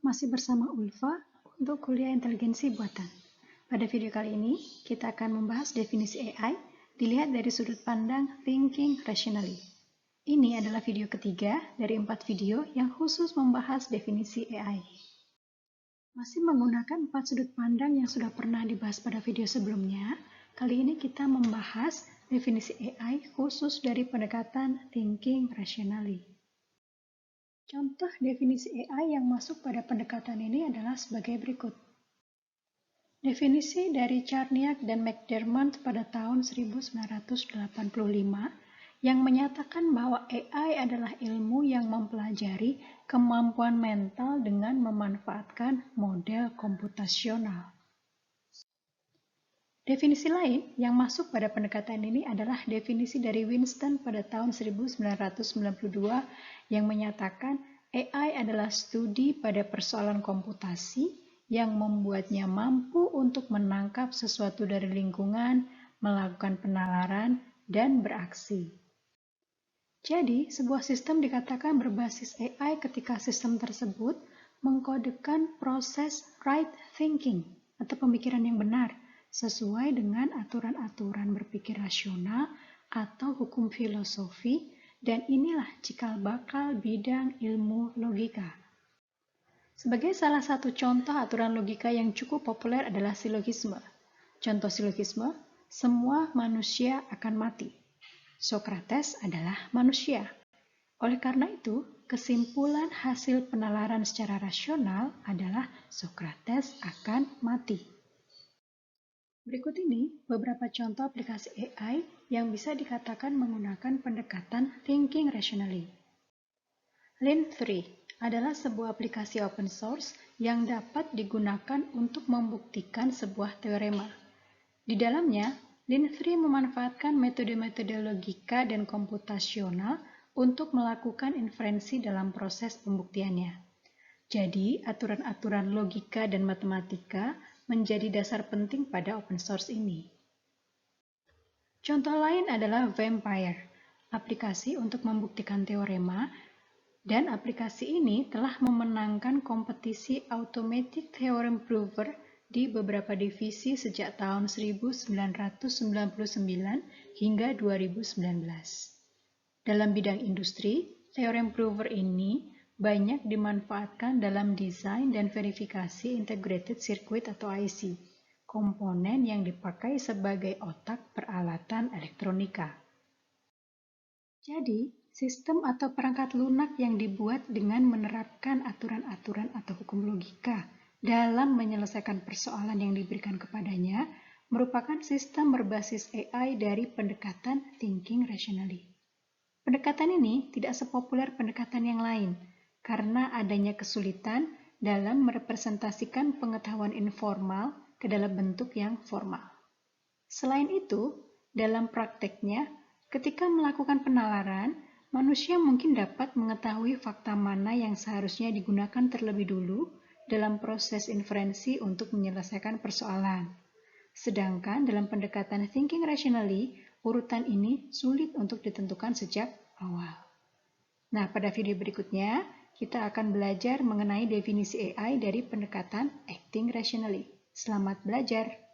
Masih bersama Ulfa untuk kuliah inteligensi buatan. Pada video kali ini, kita akan membahas definisi AI dilihat dari sudut pandang thinking rationally. Ini adalah video ketiga dari 4 video yang khusus membahas definisi AI. Masih menggunakan 4 sudut pandang yang sudah pernah dibahas pada video sebelumnya, kali ini kita membahas definisi AI khusus dari pendekatan thinking rationally. Contoh definisi AI yang masuk pada pendekatan ini adalah sebagai berikut. Definisi dari Charniak dan McDermott pada tahun 1985 yang menyatakan bahwa AI adalah ilmu yang mempelajari kemampuan mental dengan memanfaatkan model komputasional. Definisi lain yang masuk pada pendekatan ini adalah definisi dari Winston pada tahun 1992 yang menyatakan AI adalah studi pada persoalan komputasi yang membuatnya mampu untuk menangkap sesuatu dari lingkungan, melakukan penalaran, dan beraksi. Jadi, sebuah sistem dikatakan berbasis AI ketika sistem tersebut mengkodekan proses right thinking atau pemikiran yang benar, sesuai dengan aturan-aturan berpikir rasional atau hukum filosofi, dan inilah cikal bakal bidang ilmu logika. Sebagai salah satu contoh aturan logika yang cukup populer adalah silogisme. Contoh silogisme, semua manusia akan mati. Socrates adalah manusia. Oleh karena itu, kesimpulan hasil penalaran secara rasional adalah Socrates akan mati. Berikut ini beberapa contoh aplikasi AI yang bisa dikatakan menggunakan pendekatan thinking rationally. Lin3 adalah sebuah aplikasi open source yang dapat digunakan untuk membuktikan sebuah teorema. Di dalamnya, Lin3 memanfaatkan metode-metode logika dan komputasional untuk melakukan inferensi dalam proses pembuktiannya. Jadi, aturan-aturan logika dan matematika menjadi dasar penting pada open source ini. Contoh lain adalah Vampire, aplikasi untuk membuktikan teorema, dan aplikasi ini telah memenangkan kompetisi Automatic Theorem Prover di beberapa divisi sejak tahun 1999 hingga 2019. Dalam bidang industri, Theorem Prover ini banyak dimanfaatkan dalam desain dan verifikasi integrated circuit atau IC, komponen yang dipakai sebagai otak peralatan elektronika. Jadi, sistem atau perangkat lunak yang dibuat dengan menerapkan aturan-aturan atau hukum logika dalam menyelesaikan persoalan yang diberikan kepadanya merupakan sistem berbasis AI dari pendekatan thinking rationally. Pendekatan ini tidak sepopuler pendekatan yang lain, karena adanya kesulitan dalam merepresentasikan pengetahuan informal ke dalam bentuk yang formal. Selain itu, dalam prakteknya, ketika melakukan penalaran, manusia mungkin dapat mengetahui fakta mana yang seharusnya digunakan terlebih dulu dalam proses inferensi untuk menyelesaikan persoalan. Sedangkan dalam pendekatan thinking rationally, urutan ini sulit untuk ditentukan sejak awal. Nah, pada video berikutnya, kita akan belajar mengenai definisi AI dari pendekatan acting rationally. Selamat belajar!